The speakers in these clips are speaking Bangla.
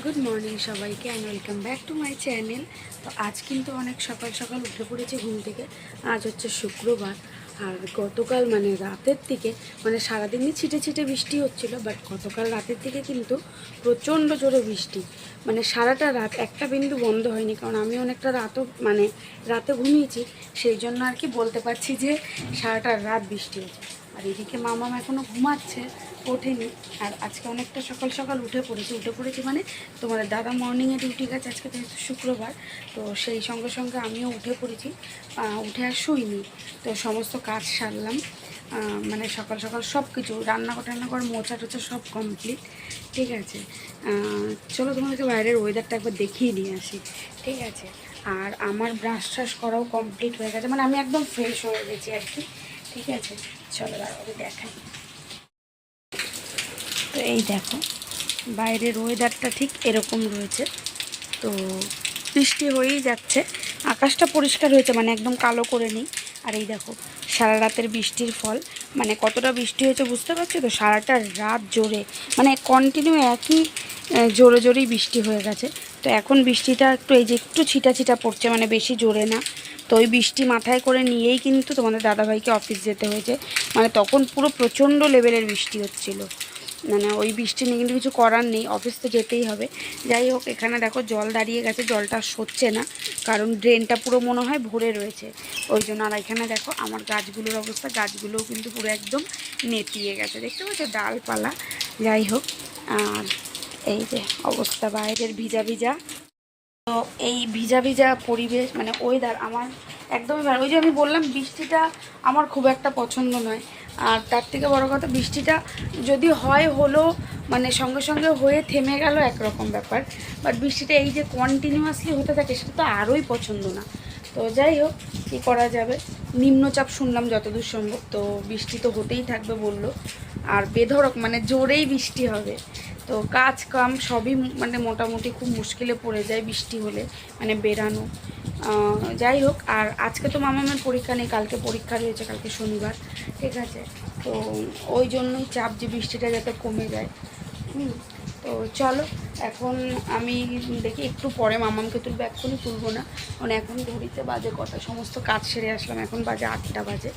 গুড মর্নিং সবাইকে and welcome back to my channel. তো আজ কিন্তু অনেক সকাল সকাল উঠে পড়েছে ঘুম থেকে। আজ হচ্ছে শুক্রবার। আর গতকাল মানে রাতের দিকে মানে সারাদিনই ছিটে ছিটে বৃষ্টি হচ্ছিল, বাট গতকাল রাতের দিকে কিন্তু প্রচণ্ড জোরে বৃষ্টি, মানে সারাটা রাত একটা বিন্দু বন্ধ হয়নি। কারণ আমি অনেকটা রাতও মানে রাতে ঘুমিয়েছি, সেই জন্য আর কি বলতে পারছি যে সারাটা রাত বৃষ্টি হয়েছে। আর এদিকে মামাম এখনও ঘুমাচ্ছে, ওঠেনি। আর আজকে অনেকটা সকাল সকাল উঠে পড়েছি মানে তোমাদের দাদা মর্নিংয়ে ডিউটি গেছে, আজকে তো শুক্রবার। তো সেই সঙ্গে সঙ্গে আমিও উঠে পড়েছি, উঠে আর শুইনি। তো সমস্ত কাজ সারলাম, মানে সকাল সকাল সব কিছু রান্নাঘর মোছা টোছা সব কমপ্লিট। ঠিক আছে, চলো তোমাদেরকে বাইরের ওয়েদারটা একবার দেখিয়ে নিয়ে আসি। ঠিক আছে, আর আমার ব্রাশ ট্রাশ করাও কমপ্লিট হয়ে গেছে, মানে আমি একদম ফ্রেশ হয়ে গেছি আর কি। ঠিক আছে, চলো দাঁড়াও দেখাই। তো এই দেখো বাইরের ওয়েদারটা ঠিক এরকম রয়েছে। তো বৃষ্টি হয়েই যাচ্ছে, আকাশটা পরিষ্কার হয়েছে, মানে একদম কালো করে নেই। আর এই দেখো সারা রাতের বৃষ্টির ফল, মানে কতটা বৃষ্টি হয়েছে বুঝতে পারছো তো। সারাটা রাত জোরে মানে কন্টিনিউ একই জোরে জোরেই বৃষ্টি হয়ে গেছে। তো এখন বৃষ্টিটা একটু এই যে একটু ছিটা ছিটা পড়ছে, মানে বেশি জোরে না। তো ওই বৃষ্টি মাথায় করে নিয়েই কিন্তু তোমাদের দাদাভাইকে অফিস যেতে হয়েছে, মানে তখন পুরো প্রচণ্ড লেভেলের বৃষ্টি হচ্ছিলো। মানে ওই বৃষ্টি নিয়ে কিন্তু কিছু করার নেই, অফিস তো যেতেই হবে। যাই হোক, এখানে দেখো জল দাঁড়িয়ে গেছে, জলটা সরছে না, কারণ ড্রেনটা পুরো মনে হয় ভরে রয়েছে ওই জন্য। আর এখানে দেখো আমার গাছগুলোর অবস্থা, গাছগুলোও কিন্তু পুরো একদম নেতিয়ে গেছে, দেখতে পাচ্ছ ডালপালা। যাই হোক, আর এই যে অবস্থা বাইরের ভিজা ভিজা। তো এই ভিজা ভিজা পরিবেশ মানে ওয়েদার আমার একদমই ভালো। ওই যে আমি বললাম বৃষ্টিটা আমার খুব একটা পছন্দ নয়। আর তার থেকে বড় কথা, বৃষ্টিটা যদি হয় হলো মানে সঙ্গে সঙ্গে হয়ে থেমে গেল একরকম ব্যাপার, বাট বৃষ্টিটা এই যে কন্টিনিউয়াসলি হতে থাকে সেটা তো আরোই পছন্দ না। তো যাই হোক, কী করা যাবে, নিম্নচাপ শুনলাম যতদূর সম্ভব, তো বৃষ্টি তো হতেই থাকবে বললো। আর বেধড়ক মানে জোরেই বৃষ্টি হবে। তো কাজ কাম সবই মানে মোটামুটি খুব মুশকিলে পড়ে যায় বৃষ্টি হলে, মানে বেরানো। যাই হোক, আর আজকে তো মামামের পরীক্ষা নেই, কালকে পরীক্ষা রয়েছে, কালকে শনিবার। ঠিক আছে, তো ওই জন্যই চাপ যে বৃষ্টিটা যাতে কমে যায়। তো চলো এখন আমি দেখি একটু পরে মামামকে তুলবো, এক্ষুনি তুলবো না, মানে এখন ঘড়িতে বাজে কটা, সমস্ত কাজ সেরে আসলাম, এখন বাজে 8টা বাজে।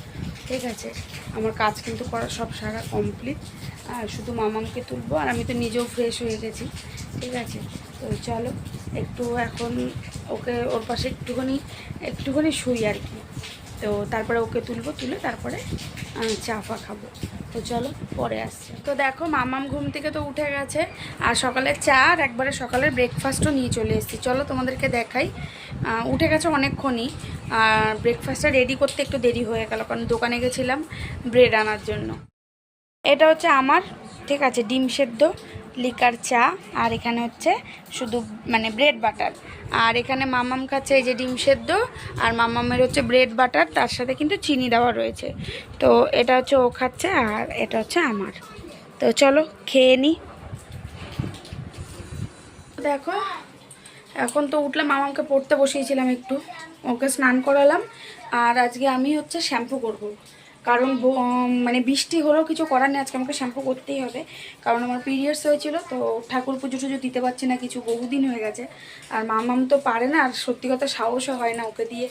ঠিক আছে, আমার কাজ কিন্তু করা সব সারা কমপ্লিট, আর শুধু মামামকে তুলবো, আর আমি তো নিজেও ফ্রেশ হয়ে গেছি। ঠিক আছে, তো চলো একটু এখন ওকে ওর পাশে একটুখানি শুই আর কি। তো তারপরে ওকে তুলে তারপরে চা ফা খাবো। তো চলো পরে আসছে। তো দেখো মামাম ঘুম থেকে তো উঠে গেছে, আর সকালের চা আর একবারে সকালের ব্রেকফাস্টও নিয়ে চলে এসেছি, চলো তোমাদেরকে দেখাই। উঠে গেছে অনেকক্ষণই, আর ব্রেকফাস্টটা রেডি করতে একটু দেরি হয়ে গেল, কারণ দোকানে গেছিলাম ব্রেড আনার জন্য। এটা হচ্ছে আমার, ঠিক আছে, ডিম সেদ্ধ, লিকার চা, আর এখানে হচ্ছে শুধু মানে ব্রেড বাটার। আর এখানে মামাম খাচ্ছে এই যে ডিম সেদ্ধ, আর মামামের হচ্ছে ব্রেড বাটার, তার সাথে কিন্তু চিনি দেওয়া রয়েছে। তো এটা হচ্ছে ও খাচ্ছে, আর এটা হচ্ছে আমার। তো চলো খেয়ে নিই। দেখো এখন তো উঠলাম, মামামকে পড়তে বসিয়েছিলাম একটু, ওকে স্নান করালাম। আর আজকে আমি হচ্ছে শ্যাম্পু করব, কারণ মানে বৃষ্টি হলেও কিছু করার নেই, আজকে আমাকে শ্যাম্পু করতেই হবে। কারণ আমার পিরিয়ডস হয়েছিল, তো ঠাকুর পুজো টুজো দিতে পারছি না, কিছু বহুদিন হয়ে গেছে। আর মামাম তো পারে না, আর সত্যি কথা সাহসও হয় না ওকে দিয়ে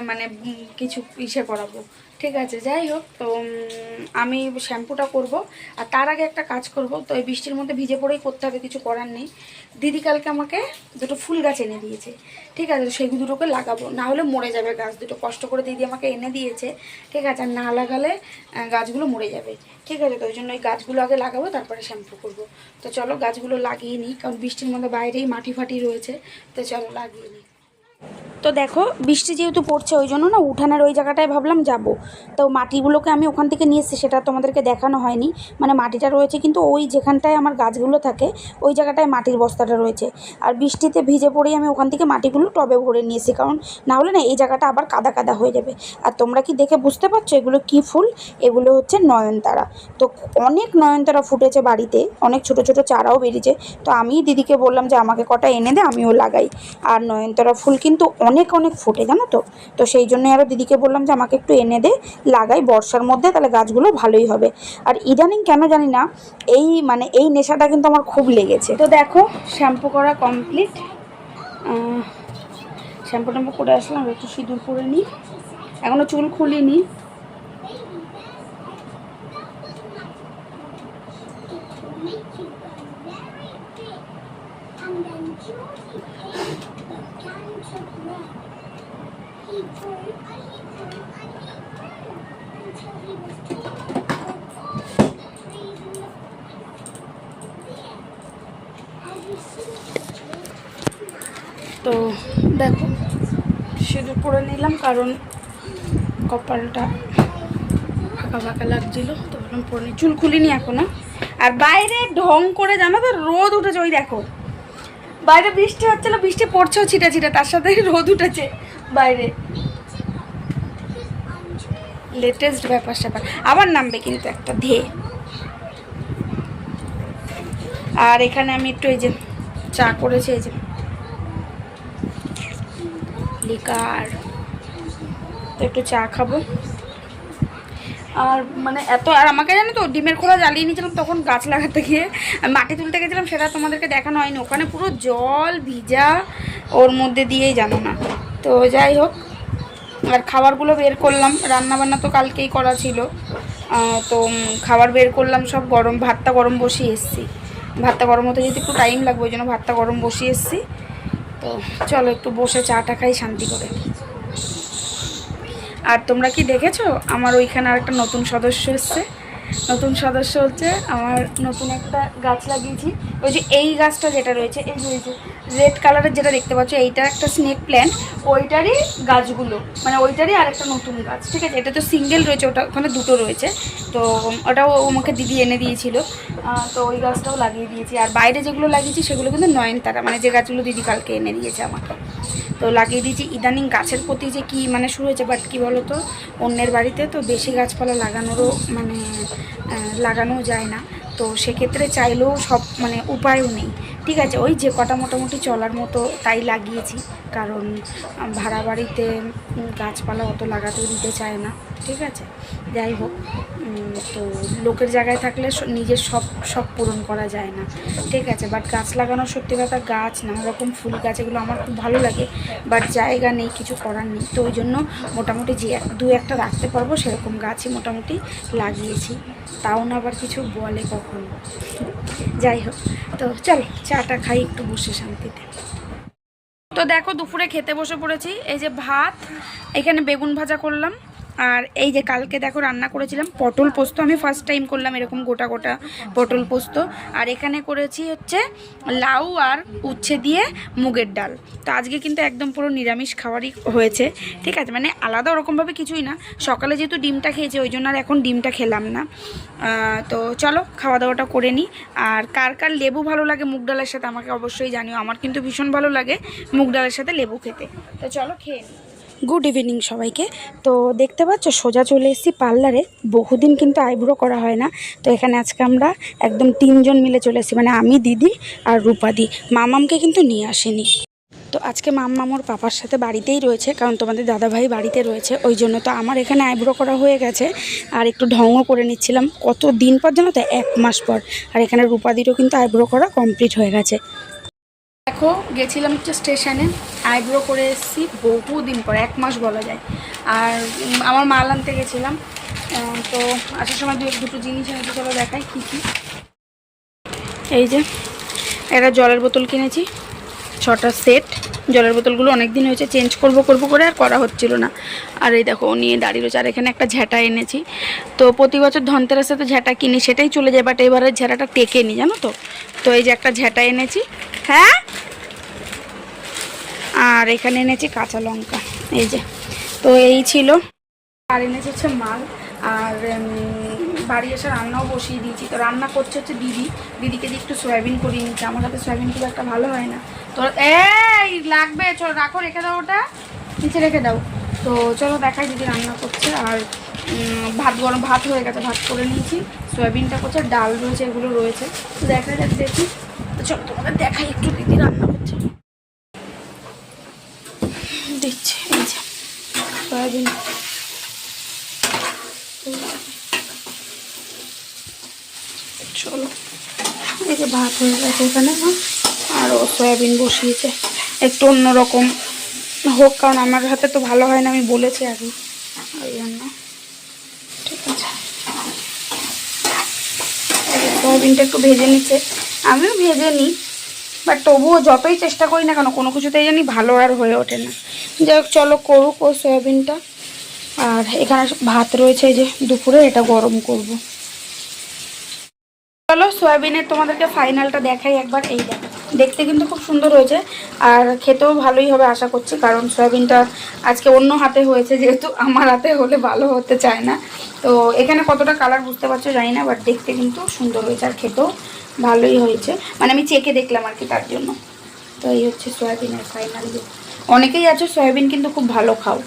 মানে কিছু ইসে করাবো। ঠিক আছে, যাই হোক, তো আমি শ্যাম্পুটা করব। আর তার আগে একটা কাজ করব, তো এই বৃষ্টির মধ্যে ভিজে পড়েই করতে হবে, কিছু করার নেই। দিদি কালকে আমাকে দুটো ফুল গাছ এনে দিয়েছে। ঠিক আছে, তো সেই দুটোকে লাগাবো, না হলে মরে যাবে গাছ দুটো, কষ্ট করে দিদি আমাকে এনে দিয়েছে। ঠিক আছে, আর না লাগালে গাছগুলো মরে যাবে। ঠিক আছে, তো ওই জন্য ওই গাছগুলো আগে লাগাবো, তারপরে শ্যাম্পু করব। তো চলো গাছগুলো লাগিয়ে নিই, কারণ বৃষ্টির মধ্যে বাইরেই মাটি ফাটি রয়েছে। তো চলো লাগিয়ে নিই। তো দেখো বৃষ্টি যেহেতু পড়ছে ওই জন্য না উঠানের ওই জায়গাটায় ভাবলাম যাব। তো মাটিগুলোকে আমি ওখান থেকে নিয়ে এসেছি, সেটা তোমাদেরকে দেখানো হয়নি। মানে মাটিটা রয়েছে কিন্তু ওই যেখানটায় আমার গাছগুলো থাকে ওই জায়গাটায় মাটির বস্তাটা রয়েছে। আর বৃষ্টিতে ভিজে পড়েই আমি ওখান থেকে মাটিগুলো টবে ভরে নিয়ে এসেছি, কারণ না হলে না এই জায়গাটা আবার কাদা কাদা হয়ে যাবে। আর তোমরা কি দেখে বুঝতে পারছো এগুলো কি ফুল? এগুলো হচ্ছে নয়নতারা। তো অনেক নয়নতারা ফুটেছে বাড়িতে, অনেক ছোট ছোট চারাও বেরিয়েছে। তো আমি দিদিকে বললাম যে আমাকে কটা এনে দে, আমিও লাগাই। আর নয়নতারা ফুল কিন্তু অনেক অনেক ফোটে, জানো তো। তো সেই জন্যই আরও দিদিকে বললাম যে আমাকে একটু এনে দে, লাগাই বর্ষার মধ্যে, তাহলে গাছগুলো ভালোই হবে। আর ইদানিং কেন জানি না এই নেশাটা কিন্তু আমার খুব লেগেছে। তো দেখো শ্যাম্পু করা কমপ্লিট, শ্যাম্পু ট্যাম্পু করে আসলাম, একটু সিঁদুর পরে নিই, এখনও চুল খুলিনি। তো দেখো সিঁদুর পরে নিলাম, কারণ কপালটা ফাঁকা ফাঁকা লাগছিল, তো বললাম পরে নিই। চুল খুলিনি এখনো। আর বাইরে ঢং করে, জানো তো, রোদ উঠেছে। ওই দেখো বাইরে বৃষ্টি হচ্ছিল, বৃষ্টি পড়ছেও ছিটা ছিটা, তার সাথে রোদ উঠেছে বাইরে। লেটেস্ট ব্যাপার স্যাপার। আবার নামবে কিন্তু একটা ধেয়ে। আর এখানে আমি একটু এই যে চা করেছি, এই যে লিকার, তো একটু চা খাবো। আর মানে এত, আর আমাকে জানো তো, ডিমের খোলা জ্বালিয়ে নিয়েছিলাম তখন গাছ লাগাতে গিয়ে, আমি মাটি তুলতে গেছিলাম, সেটা তোমাদেরকে দেখানো হয়নি। ওখানে পুরো জল ভিজা, ওর মধ্যে দিয়েই জানো না। তো যাই হোক, আর খাবারগুলো বের করলাম, রান্নাবান্না তো কালকেই করা ছিল। তো খাবার বের করলাম সব, গরম ভাতটা গরম বসিয়ে এসেছি। ভাতটা গরম হতে যেতে একটু টাইম লাগবে, ওই জন্য ভাতটা গরম বসিয়ে এসেছি। তো চলো একটু বসে চাটা খাই শান্তি করে। আর তোমরা কি দেখেছো, আমার ওইখানে আর একটা নতুন সদস্য এসছে। নতুন সদস্য হচ্ছে আমার নতুন একটা গাছ লাগিয়েছি। ওই যে এই গাছটা যেটা রয়েছে, এই যে রেড কালারের যেটা দেখতে পাচ্ছ, এইটা একটা স্নেক প্ল্যান্ট, ওইটারই গাছগুলো, মানে ওইটারই আর একটা নতুন গাছ। ঠিক আছে, এটা তো সিঙ্গেল রয়েছে, ওটা ওখানে দুটো রয়েছে। তো ওটাও আমাকে দিদি এনে দিয়েছিল, তো ওই গাছটাও লাগিয়ে দিয়েছি। আর বাইরে যেগুলো লাগিয়েছি সেগুলো কিন্তু নয়নতারা, মানে যে গাছগুলো দিদি কালকে এনে দিয়েছে আমাকে, তো লাগিয়ে দিয়েছি। ইদানিং গাছের প্রতি যে কি মানে শুরু হয়েছে, বাট কী বলো তো, অন্যের বাড়িতে তো বেশি গাছপালা লাগানোরও মানে লাগানো যায় না, তো সেক্ষেত্রে চাইলেও সব মানে উপায়ও নেই। ঠিক আছে, ওই যে কটা মোটামুটি চলার মতো তাই লাগিয়েছি, কারণ ভাড়া বাড়িতে গাছপালা অত লাগাতেও দিতে চায় না। ঠিক আছে, যাই হোক, তো লোকের জায়গায় থাকলে নিজের সব পূরণ করা যায় না। ঠিক আছে, বাট গাছ লাগানো, সত্যি কথা, গাছ নানা রকম ফুল গাছ এগুলো আমার খুব ভালো লাগে, বাট জায়গা নেই, কিছু করার নেই। তো ওই জন্য মোটামুটি যে দু একটা রাখতে পারবো সেরকম গাছই মোটামুটি লাগিয়েছি, তাও না আবার কিছু বলে কখনো। যাই হোক, তো চলো চাটা খাই একটু বসে শান্তিতে। তো দেখো দুপুরে খেতে বসে পড়েছি। এই যে ভাত, এখানে বেগুন ভাজা করলাম, আর এই যে কালকে দেখো রান্না করেছিলাম পটল পোস্ত। আমি ফার্স্ট টাইম করলাম এরকম গোটা গোটা পটল পোস্ত। আর এখানে করেছি হচ্ছে লাউ আর উচ্ছে দিয়ে মুগের ডাল। তো আজকে কিন্তু একদম পুরো নিরামিষ খাবারই হয়েছে। ঠিক আছে, মানে আলাদা ওরকমভাবে কিছুই না। সকালে যেহেতু ডিমটা খেয়েছি ওই জন্য আর এখন ডিমটা খেলাম না। তো চলো খাওয়া দাওয়াটা করে নিই। আর কার কার লেবু ভালো লাগে মুগ ডালের সাথে আমাকে অবশ্যই জানিও। আমার কিন্তু ভীষণ ভালো লাগে মুগ ডালের সাথে লেবু খেতে। তো চলো খেয়ে নিই। গুড ইভিনিং সবাইকে। তো দেখতে পাচ্ছ সোজা চলে এসেছি পার্লারে। বহুদিন কিন্তু আইব্রো করা হয় না, তো এখানে আজকে আমরা একদম 3 জন মিলে চলে এসেছি, মানে আমি, দিদি আর রূপাদি। মামামকে কিন্তু নিয়ে আসেনি। তো আজকে মাম্মাম ওর পাপার সাথে বাড়িতেই রয়েছে, কারণ তোমাদের দাদাভাই বাড়িতে রয়েছে, ওই জন্য। তো আমার এখানে আইব্রো করা হয়ে গেছে, আর একটু ঢঙও করে নিচ্ছিলাম। কত দিন পর জানো তো, 1 মাস পর। আর এখানে রূপাদিরও কিন্তু আইব্রো করা কমপ্লিট হয়ে গেছে। দেখো গেছিলাম হচ্ছে স্টেশনে, আইব্রো করে এসেছি বহুদিন পর, 1 মাস বলা যায়। আর আমার মাল আনতে গেছিলাম, তো আসার সময় দুটো জিনিস এনেছি, চলো দেখাই কী কী। এই যে একটা জলের বোতল কিনেছি, 6টা সেট। জলের বোতলগুলো অনেক দিন হয়েছে চেঞ্জ করব করে আর করা হচ্ছিল না। আর এই দেখো ও নিয়ে দাঁড়িয়ে রয়েছে। আর এখানে একটা ঝ্যাঁটা এনেছি। তো প্রতি বছর ধনতেরাসে তো ঝ্যাঁটা কিনি, সেটাই চলে যায়, বাট এবারের ঝ্যাঁটাটা টেকেনি জানো তো। তো এই যে একটা ঝ্যাঁটা এনেছি, হ্যাঁ। আর এখানে এনেছি কাঁচা লঙ্কা, এই যে। তো এই ছিল। আর এনেছি হচ্ছে মাল। আর বাড়ি এসে রান্নাও বসিয়ে দিয়েছি। তো রান্না করছে হচ্ছে দিদিকে দিয়ে একটু সয়াবিন করিয়ে নিচ্ছে। আমার হাতে সয়াবিন খুব একটা ভালো হয় না। তো এই লাগবে, চলো রাখো, রেখে দাও, ওটা নিচে রেখে দাও। তো চলো দেখাই দিদি রান্না করছে। আর ভাত হয়ে গেছে, ভাত করে নিয়েছি, সয়াবিনটা করছে, ডাল রয়েছে, এগুলো রয়েছে। তো দেখা যাক, দেখি। তো চলো তোমাদের দেখাই একটু দিদি রান্না করছে। ভাত হয়ে গেছে এখানে, আর ও সয়াবিন বসিয়েছে একটু অন্যরকম হোক, কারণ আমার হাতে তো ভালো হয় না, আমি বলেছি আগে, ওই জন্য। ঠিক আছে, সয়াবিনটা একটু ভেজে নিচ্ছে, আমিও ভেজে নিই, বাট তবুও যতই চেষ্টা করি না কেন কোনো কিছুতেই জানি ভালো আর হয়ে ওঠে না। যাই হোক, চলো করুক ও সয়াবিনটা। আর এখানে ভাত রয়েছে, এই যে দুপুরে এটা গরম করব। চলো সয়াবিনের তোমাদেরকে ফাইনালটা দেখাই একবার। এই দেখো, দেখতে কিন্তু খুব সুন্দর হয়েছে, আর খেতেও ভালোই হবে আশা করছি, কারণ সয়াবিনটা আজকে অন্য হাতে হয়েছে, যেহেতু আমার হাতে হলে ভালো হতে চায় না। তো এখানে কতটা কালার বুঝতে পারছো জানি না, বাট দেখতে কিন্তু সুন্দর হয়েছে আর খেতেও ভালোই হয়েছে, মানে আমি চেকে দেখলাম আর কি, তার জন্য। তো এই হচ্ছে সয়াবিনের ফাইনাল লুক। অনেকেই আছো সয়াবিন কিন্তু খুব ভালো খাও,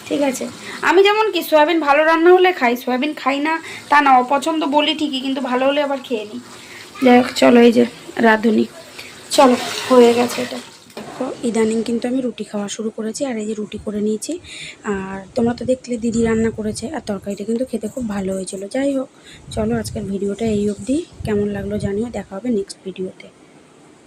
ঠিক আছে। আমি যেমন কি সয়াবিন ভালো রান্না হলে খাই, সয়াবিন খাই না তা না, অপছন্দ বলি ঠিকই, কিন্তু ভালো হলে আবার খেয়ে নিই। যাই হোক, চলো এই যে রাঁধুনি, চলো হয়ে গেছে এটা। তো ইদানিং কিন্তু আমি রুটি খাওয়া শুরু করেছি, আর এই যে রুটি করে নিয়েছি। আর তোমরা তো দেখলে দিদি রান্না করেছে, আর তরকারিটা কিন্তু খেতে খুব ভালো হয়েছিল। যাই হোক, চলো আজকের ভিডিওটা এই অবধি, কেমন লাগলো জানিও, দেখা হবে নেক্সট ভিডিওতে।